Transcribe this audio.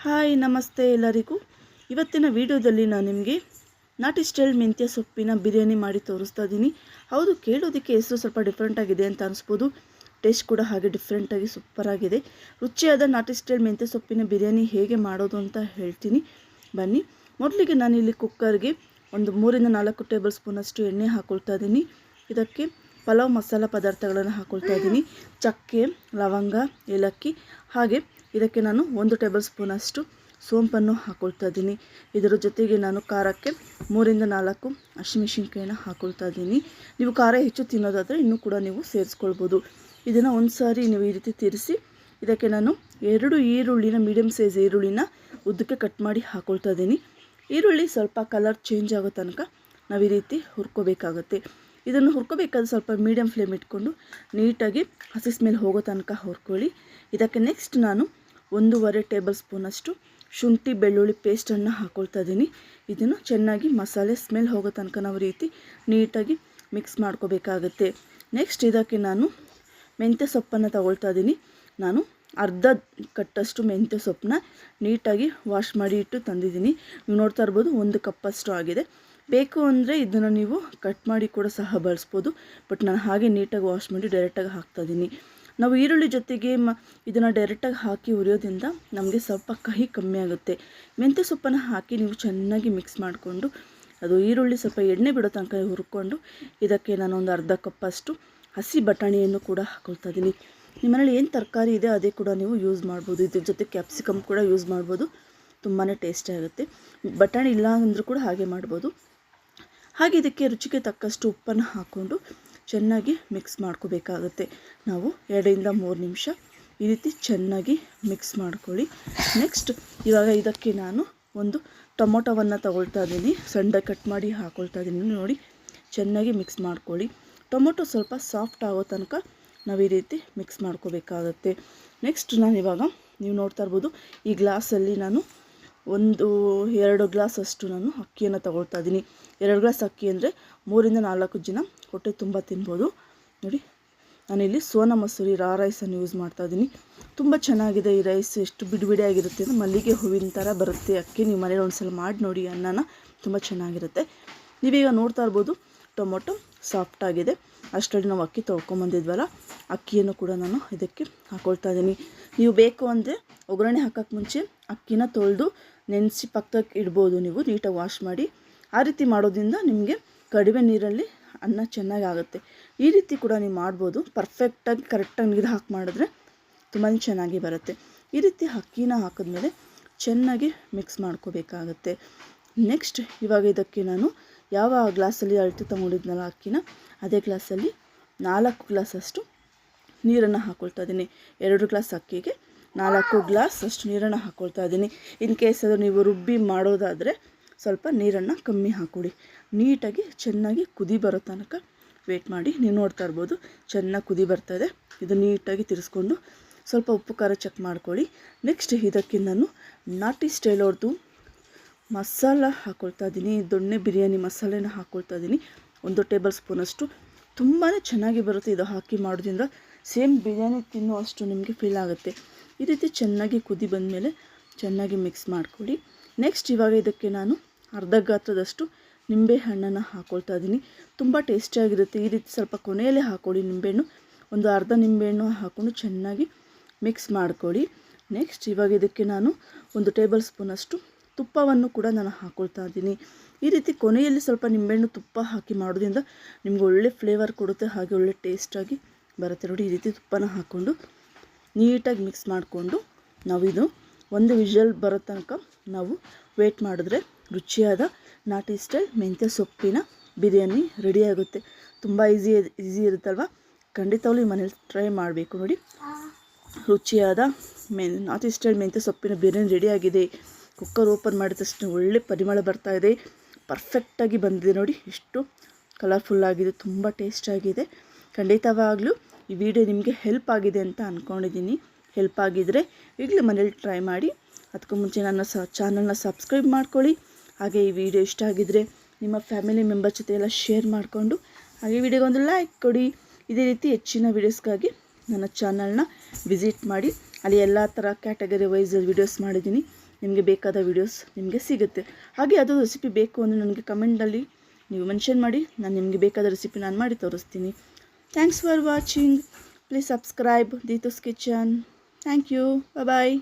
Hi ನಮಸ್ತೆ ಎಲ್ಲರಿಗೂ. ಇವತ್ತಿನ ವಿಡಿಯೋದಲ್ಲಿ ನಾನು ನಿಮಗೆ ನಾಟಿ ಸ್ಟೈಲ್ ಮೆಂತ್ಯ ಸೊಪ್ಪಿನ ಬಿರಿಯಾನಿ ಮಾಡಿ ತೋರಿಸ್ತಾ ಇದ್ದೀನಿ. ಹೌದು, ಕೇಳೋದಕ್ಕೆ ಹೆಸರು ಸ್ವಲ್ಪ ಡಿಫ್ರೆಂಟ್ ಆಗಿದೆ ಅಂತ ಅನಿಸ್ಬೋದು. ಟೇಸ್ಟ್ ಕೂಡ ಹಾಗೆ ಡಿಫ್ರೆಂಟಾಗಿ ಸೂಪರ್ ಆಗಿದೆ. ರುಚಿಯಾದ ನಾಟಿ ಸ್ಟೈಲ್ ಮೆಂತ್ಯ ಸೊಪ್ಪಿನ ಬಿರಿಯಾನಿ ಹೇಗೆ ಮಾಡೋದು ಅಂತ ಹೇಳ್ತೀನಿ, ಬನ್ನಿ. ಮೊದಲಿಗೆ ನಾನಿಲ್ಲಿ ಕುಕ್ಕರ್ಗೆ ಒಂದು 3-4 ಟೇಬಲ್ ಸ್ಪೂನಷ್ಟು ಎಣ್ಣೆ ಹಾಕ್ಕೊಳ್ತಾ ಇದ್ದೀನಿ. ಇದಕ್ಕೆ ಪಲಾವ್ ಮಸಾಲ ಪದಾರ್ಥಗಳನ್ನು ಹಾಕ್ಕೊಳ್ತಾ ಇದ್ದೀನಿ. ಚಕ್ಕೆ, ಲವಂಗ, ಏಲಕ್ಕಿ, ಹಾಗೆ ಇದಕ್ಕೆ ನಾನು 1 ಟೇಬಲ್ ಸ್ಪೂನಷ್ಟು ಸೋಂಪನ್ನು ಹಾಕ್ಕೊಳ್ತಾ ಇದ್ದೀನಿ. ಇದರ ಜೊತೆಗೆ ನಾನು ಖಾರಕ್ಕೆ 3-4 ಹಸಿಮೆಣಸಿನ್ಕಾಯಿನ ಹಾಕ್ಕೊಳ್ತಾ ಇದ್ದೀನಿ. ನೀವು ಖಾರ ಹೆಚ್ಚು ತಿನ್ನೋದಾದರೆ ಇನ್ನೂ ಕೂಡ ನೀವು ಸೇರಿಸ್ಕೊಳ್ಬೋದು. ಇದನ್ನು ಒಂದು ಸಾರಿ ನೀವು ಈ ರೀತಿ ತಿರಿಸಿ ಇದಕ್ಕೆ ನಾನು 2 ಈರುಳ್ಳಿನ ಮೀಡಿಯಮ್ ಸೈಜ್ ಈರುಳ್ಳಿನ ಉದ್ದಕ್ಕೆ ಕಟ್ ಮಾಡಿ ಹಾಕ್ಕೊಳ್ತಾ ಇದ್ದೀನಿ. ಈರುಳ್ಳಿ ಸ್ವಲ್ಪ ಕಲರ್ ಚೇಂಜ್ ಆಗೋ ತನಕ ನಾವು ಈ ರೀತಿ ಹುರ್ಕೋಬೇಕಾಗುತ್ತೆ. ಇದನ್ನು ಹುರ್ಕೋಬೇಕಾದ್ರೆ ಸ್ವಲ್ಪ ಮೀಡಿಯಮ್ ಫ್ಲೇಮ್ ಇಟ್ಕೊಂಡು ನೀಟಾಗಿ ಹಸಿ ಸ್ಮೆಲ್ ಹೋಗೋ ತನಕ ಹುರ್ಕೊಳ್ಳಿ. ಇದಕ್ಕೆ ನೆಕ್ಸ್ಟ್ ನಾನು 1.5 ಟೇಬಲ್ ಸ್ಪೂನಷ್ಟು ಶುಂಠಿ ಬೆಳ್ಳುಳ್ಳಿ ಪೇಸ್ಟನ್ನು ಹಾಕ್ಕೊಳ್ತಾ ಇದ್ದೀನಿ. ಇದನ್ನು ಚೆನ್ನಾಗಿ ಮಸಾಲೆ ಸ್ಮೆಲ್ ಹೋಗೋ ತನಕ ನಾವು ರೀತಿ ನೀಟಾಗಿ ಮಿಕ್ಸ್ ಮಾಡ್ಕೋಬೇಕಾಗತ್ತೆ. ನೆಕ್ಸ್ಟ್ ಇದಕ್ಕೆ ನಾನು ಮೆಂತ್ಯ ಸೊಪ್ಪನ್ನು ತಗೊಳ್ತಾ ಇದ್ದೀನಿ. ನಾನು ಅರ್ಧ ಕಟ್ಟಷ್ಟು ಮೆಂತ್ಯ ಸೊಪ್ಪನ್ನ ನೀಟಾಗಿ ವಾಶ್ ಮಾಡಿ ಇಟ್ಟು ತಂದಿದ್ದೀನಿ. ನೀವು ನೋಡ್ತಾ ಇರ್ಬೋದು 1 ಕಪ್ಪಷ್ಟು ಆಗಿದೆ. ಬೇಕು ಅಂದರೆ ಇದನ್ನು ನೀವು ಕಟ್ ಮಾಡಿ ಕೂಡ ಸಹ ಬಳಸ್ಬೋದು, ಬಟ್ ನಾನು ಹಾಗೆ ನೀಟಾಗಿ ವಾಶ್ ಮಾಡಿ ಡೈರೆಕ್ಟಾಗಿ ಹಾಕ್ತಾಯಿದ್ದೀನಿ. ನಾವು ಈರುಳ್ಳಿ ಜೊತೆಗೆ ಇದನ್ನು ಡೈರೆಕ್ಟಾಗಿ ಹಾಕಿ ಹುರಿಯೋದ್ರಿಂದ ನಮಗೆ ಸ್ವಲ್ಪ ಕಹಿ ಕಮ್ಮಿ ಆಗುತ್ತೆ. ಮೆಂತ್ಯ ಸೊಪ್ಪನ್ನು ಹಾಕಿ ನೀವು ಚೆನ್ನಾಗಿ ಮಿಕ್ಸ್ ಮಾಡಿಕೊಂಡು ಅದು ಈರುಳ್ಳಿ ಸ್ವಲ್ಪ ಎಣ್ಣೆ ಬಿಡೋ ತನಕ ಹುರ್ಕೊಂಡು ಇದಕ್ಕೆ ನಾನು ಒಂದು ಅರ್ಧ ಕಪ್ಪಷ್ಟು ಹಸಿ ಬಟಾಣಿಯನ್ನು ಕೂಡ ಹಾಕ್ಕೊಳ್ತಾ ಇದ್ದೀನಿ. ನಿಮ್ಮ ಮನೇಲಿ ಏನು ತರಕಾರಿ ಇದೆ ಅದೇ ಕೂಡ ನೀವು ಯೂಸ್ ಮಾಡ್ಬೋದು. ಇದ್ರ ಜೊತೆ ಕ್ಯಾಪ್ಸಿಕಮ್ ಕೂಡ ಯೂಸ್ ಮಾಡ್ಬೋದು, ತುಂಬಾ ಟೇಸ್ಟಿ ಆಗುತ್ತೆ. ಬಟಾಣಿ ಇಲ್ಲ ಅಂದರೂ ಕೂಡ ಹಾಗೆ ಮಾಡ್ಬೋದು. ಹಾಗೆ ಇದಕ್ಕೆ ರುಚಿಗೆ ತಕ್ಕಷ್ಟು ಉಪ್ಪನ್ನು ಹಾಕ್ಕೊಂಡು ಚೆನ್ನಾಗಿ ಮಿಕ್ಸ್ ಮಾಡ್ಕೋಬೇಕಾಗುತ್ತೆ. ನಾವು 2-3 ನಿಮಿಷ ಈ ರೀತಿ ಚೆನ್ನಾಗಿ ಮಿಕ್ಸ್ ಮಾಡ್ಕೊಳ್ಳಿ. ನೆಕ್ಸ್ಟ್ ಇವಾಗ ಇದಕ್ಕೆ ನಾನು ಒಂದು ಟೊಮೊಟೊವನ್ನು ತಗೊಳ್ತಾ ಇದ್ದೀನಿ. ಸಣ್ಣ ಕಟ್ ಮಾಡಿ ಹಾಕ್ಕೊಳ್ತಾ ಇದ್ದೀನಿ. ನೋಡಿ, ಚೆನ್ನಾಗಿ ಮಿಕ್ಸ್ ಮಾಡ್ಕೊಳ್ಳಿ. ಟೊಮೊಟೊ ಸ್ವಲ್ಪ ಸಾಫ್ಟ್ ಆಗೋ ತನಕ ನಾವು ಈ ರೀತಿ ಮಿಕ್ಸ್ ಮಾಡ್ಕೋಬೇಕಾಗತ್ತೆ. ನೆಕ್ಸ್ಟ್ ನಾನಿವಾಗ ನೀವು ನೋಡ್ತಾ ಇರ್ಬೋದು, ಈ ಗ್ಲಾಸಲ್ಲಿ ನಾನು 1-2 ಗ್ಲಾಸ್ ಅಷ್ಟು ನಾನು ಅಕ್ಕಿಯನ್ನು ತಗೊಳ್ತಾ ಇದ್ದೀನಿ. 2 ಗ್ಲಾಸ್ ಅಕ್ಕಿ ಅಂದರೆ 3-4 ಜನ ಹೊಟ್ಟೆ ತುಂಬ ತಿನ್ಬೋದು. ನೋಡಿ, ನಾನಿಲ್ಲಿ ಸೋನಾ ಮಸೂರಿ ರೈಸನ್ನು ಯೂಸ್ ಮಾಡ್ತಾ ಇದ್ದೀನಿ. ತುಂಬ ಚೆನ್ನಾಗಿದೆ ಈ ರೈಸ್. ಎಷ್ಟು ಬಿಡಿಬಿಡಿಯಾಗಿರುತ್ತೆ ಅಂದರೆ ಮಲ್ಲಿಗೆ ಹೂವಿನ ಥರ ಬರುತ್ತೆ ಅಕ್ಕಿ. ನೀವು ಮನೇಲಿ ಒಂದ್ಸಲ ಮಾಡಿ ನೋಡಿ, ಅನ್ನನ ತುಂಬ ಚೆನ್ನಾಗಿರುತ್ತೆ. ನೀವೀಗ ನೋಡ್ತಾ ಇರ್ಬೋದು ಟೊಮೊಟೊ ಸಾಫ್ಟ್ ಆಗಿದೆ. ಅಷ್ಟರಲ್ಲಿ ನಾವು ಅಕ್ಕಿ ತೊಳ್ಕೊಂಬಂದಿದ್ವಲ್ಲ, ಅಕ್ಕಿಯನ್ನು ಕೂಡ ನಾನು ಇದಕ್ಕೆ ಹಾಕ್ಕೊಳ್ತಾ ಇದ್ದೀನಿ. ನೀವು ಬೇಕು ಅಂದರೆ ಒಗ್ಗರಣೆ ಹಾಕೋಕ್ಕೆ ಮುಂಚೆ ಅಕ್ಕಿನ ತೊಳೆದು ನೆನೆಸಿ ಪಕ್ಕಕ್ಕೆ ಇಡ್ಬೋದು. ನೀವು ನೀಟಾಗಿ ವಾಶ್ ಮಾಡಿ ಆ ರೀತಿ ಮಾಡೋದ್ರಿಂದ ನಿಮಗೆ ಕಡಿಮೆ ನೀರಲ್ಲಿ ಅನ್ನ ಚೆನ್ನಾಗಿ ಆಗುತ್ತೆ. ಈ ರೀತಿ ಕೂಡ ನೀವು ಮಾಡ್ಬೋದು. ಪರ್ಫೆಕ್ಟಾಗಿ ಕರೆಕ್ಟಾಗಿ ನೀರು ಹಾಕಿ ಮಾಡಿದ್ರೆ ತುಂಬಾ ಚೆನ್ನಾಗಿ ಬರುತ್ತೆ. ಈ ರೀತಿ ಅಕ್ಕಿನ ಹಾಕಿದ್ಮೇಲೆ ಚೆನ್ನಾಗಿ ಮಿಕ್ಸ್ ಮಾಡ್ಕೋಬೇಕಾಗತ್ತೆ. ನೆಕ್ಸ್ಟ್ ಇವಾಗ ಇದಕ್ಕೆ ನಾನು ಯಾವ ಗ್ಲಾಸಲ್ಲಿ ಅಳತೆ ತೊಗೊಂಡಿದ್ನಲ್ಲ ಅಕ್ಕಿನ, ಅದೇ ಗ್ಲಾಸಲ್ಲಿ 4 ಗ್ಲಾಸಷ್ಟು ನೀರನ್ನು ಹಾಕ್ಕೊಳ್ತಾ ಇದ್ದೀನಿ. 2 ಗ್ಲಾಸ್ ಅಕ್ಕಿಗೆ 4 ಗ್ಲಾಸ್ ಅಷ್ಟು ನೀರನ್ನು ಹಾಕ್ಕೊಳ್ತಾ ಇದ್ದೀನಿ. ಇನ್ ಕೇಸ್ ಅದು ನೀವು ರುಬ್ಬಿ ಮಾಡೋದಾದರೆ ಸ್ವಲ್ಪ ನೀರನ್ನು ಕಮ್ಮಿ ಹಾಕ್ಕೊಡಿ. ನೀಟಾಗಿ ಚೆನ್ನಾಗಿ ಕುದಿ ಬರೋ ತನಕ ವೇಟ್ ಮಾಡಿ. ನೀವು ನೋಡ್ತಾ ಇರ್ಬೋದು ಚೆನ್ನಾಗಿ ಕುದಿ ಬರ್ತಾಯಿದೆ. ಇದು ನೀಟಾಗಿ ತಿರ್ಸ್ಕೊಂಡು ಸ್ವಲ್ಪ ಉಪ್ಪು ಖಾರ ಚೆಕ್ ಮಾಡ್ಕೊಳ್ಳಿ. ನೆಕ್ಸ್ಟ್ ಇದಕ್ಕೆ ನಾನು ನಾಟಿ ಸ್ಟೈಲ್ ಅವ್ರದ್ದು ಮಸಾಲ ಹಾಕ್ಕೊಳ್ತಾ ಇದ್ದೀನಿ. ದೊಣ್ಣೆ ಬಿರಿಯಾನಿ ಮಸಾಲೆನ ಹಾಕ್ಕೊಳ್ತಾ ಇದ್ದೀನಿ. 1 ಟೇಬಲ್ ಸ್ಪೂನಷ್ಟು. ತುಂಬಾ ಚೆನ್ನಾಗಿ ಬರುತ್ತೆ ಇದು ಹಾಕಿ ಮಾಡೋದ್ರಿಂದ. ಸೇಮ್ ಬಿರಿಯಾನಿ ತಿನ್ನೋ ಅಷ್ಟು ನಿಮಗೆ ಫೀಲ್ ಆಗುತ್ತೆ. ಈ ರೀತಿ ಚೆನ್ನಾಗಿ ಕುದಿ ಬಂದಮೇಲೆ ಚೆನ್ನಾಗಿ ಮಿಕ್ಸ್ ಮಾಡ್ಕೊಳ್ಳಿ. ನೆಕ್ಸ್ಟ್ ಇವಾಗ ಇದಕ್ಕೆ ನಾನು ಅರ್ಧ ಗಾತ್ರದಷ್ಟು ನಿಂಬೆ ಹಣ್ಣನ್ನು ಹಾಕ್ಕೊಳ್ತಾ ಇದ್ದೀನಿ. ತುಂಬ ಟೇಸ್ಟಿಯಾಗಿರುತ್ತೆ. ಈ ರೀತಿ ಸ್ವಲ್ಪ ಕೊನೆಯಲ್ಲೇ ಹಾಕ್ಕೊಳ್ಳಿ ನಿಂಬೆಹಣ್ಣು. ಒಂದು ಅರ್ಧ ನಿಂಬೆಹಣ್ಣು ಹಾಕ್ಕೊಂಡು ಚೆನ್ನಾಗಿ ಮಿಕ್ಸ್ ಮಾಡ್ಕೊಳ್ಳಿ. ನೆಕ್ಸ್ಟ್ ಇವಾಗ ಇದಕ್ಕೆ ನಾನು 1 ಟೇಬಲ್ ಸ್ಪೂನಷ್ಟು ತುಪ್ಪವನ್ನು ಕೂಡ ನಾನು ಹಾಕ್ಕೊಳ್ತಾ ಇದ್ದೀನಿ. ಈ ರೀತಿ ಕೊನೆಯಲ್ಲಿ ಸ್ವಲ್ಪ ನಿಂಬೆಹಣ್ಣು ತುಪ್ಪ ಹಾಕಿ ಮಾಡೋದ್ರಿಂದ ನಿಮ್ಗೆ ಒಳ್ಳೆ ಫ್ಲೇವರ್ ಕೊಡುತ್ತೆ, ಹಾಗೆ ಒಳ್ಳೆ ಟೇಸ್ಟಾಗಿ ಬರುತ್ತೆ. ನೋಡಿ, ಈ ರೀತಿ ತುಪ್ಪನ ಹಾಕ್ಕೊಂಡು ನೀಟಾಗಿ ಮಿಕ್ಸ್ ಮಾಡಿಕೊಂಡು ನಾವು ಇದು 1 ವಿಷಲ್ ಬರೋ ತನಕ ನಾವು ವೇಟ್ ಮಾಡಿದ್ರೆ ರುಚಿಯಾದ ನಾಟಿ ಸ್ಟೈಲ್ ಮೆಂತ್ಯ ಸೊಪ್ಪಿನ ಬಿರಿಯಾನಿ ರೆಡಿ ಆಗುತ್ತೆ. ತುಂಬ ಈಸಿ ಇರುತ್ತಲ್ವ, ಖಂಡಿತವಾಗ್ಲೂ ಈ ಮನೇಲಿ ಟ್ರೈ ಮಾಡಬೇಕು. ನೋಡಿ, ರುಚಿಯಾದ ನಾಟಿ ಸ್ಟೈಲ್ ಮೆಂತ್ಯ ಸೊಪ್ಪಿನ ಬಿರಿಯಾನಿ ರೆಡಿಯಾಗಿದೆ. ಕುಕ್ಕರ್ ಓಪನ್ ಮಾಡಿದ ತಕ್ಷಣ ಒಳ್ಳೆ ಪರಿಮಳ ಬರ್ತಾಯಿದೆ. ಪರ್ಫೆಕ್ಟಾಗಿ ಬಂದಿದೆ. ನೋಡಿ, ಎಷ್ಟು ಕಲರ್ಫುಲ್ಲಾಗಿದೆ, ತುಂಬ ಟೇಸ್ಟಾಗಿದೆ. ಖಂಡಿತವಾಗ್ಲೂ ಈ ವಿಡಿಯೋ ನಿಮಗೆ ಹೆಲ್ಪ್ ಆಗಿದೆ ಅಂತ ಅಂದ್ಕೊಂಡಿದ್ದೀನಿ. ಹೆಲ್ಪ್ ಆಗಿದ್ದರೆ ಈಗಲೇ ಮನೇಲಿ ಟ್ರೈ ಮಾಡಿ. ಅದಕ್ಕೂ ಮುಂಚೆ ನನ್ನ ಚಾನಲ್ನ ಸಬ್ಸ್ಕ್ರೈಬ್ ಮಾಡ್ಕೊಳ್ಳಿ. ಹಾಗೆ ಈ ವಿಡಿಯೋ ಇಷ್ಟ ಆಗಿದ್ದರೆ ನಿಮ್ಮ ಫ್ಯಾಮಿಲಿ ಮೆಂಬರ್ ಜೊತೆ ಎಲ್ಲ ಶೇರ್ ಮಾಡಿಕೊಂಡು ಹಾಗೆ ವಿಡಿಯೋಗೊಂದು ಲೈಕ್ ಕೊಡಿ. ಇದೇ ರೀತಿ ಹೆಚ್ಚಿನ ವೀಡಿಯೋಸ್ಗಾಗಿ ನನ್ನ ಚಾನಲ್ನ ವಿಸಿಟ್ ಮಾಡಿ. ಅಲ್ಲಿ ಎಲ್ಲ ಥರ ಕ್ಯಾಟಗರಿ ವೈಸ್ ವೀಡಿಯೋಸ್ ಮಾಡಿದ್ದೀನಿ. ನಿಮಗೆ ಬೇಕಾದ ವೀಡಿಯೋಸ್ ನಿಮಗೆ ಸಿಗುತ್ತೆ. ಹಾಗೆ ಅದು ರೆಸಿಪಿ ಬೇಕು ಅಂದರೆ ನನಗೆ ಕಮೆಂಟಲ್ಲಿ ನೀವು ಮೆನ್ಷನ್ ಮಾಡಿ, ನಾನು ನಿಮಗೆ ಬೇಕಾದ ರೆಸಿಪಿ ನಾನು ಮಾಡಿ ತೋರಿಸ್ತೀನಿ. Thanks for watching. Please subscribe ದೀತೂಸ್ ಕಿಚನ್. Thank you. ಬಾಯ್.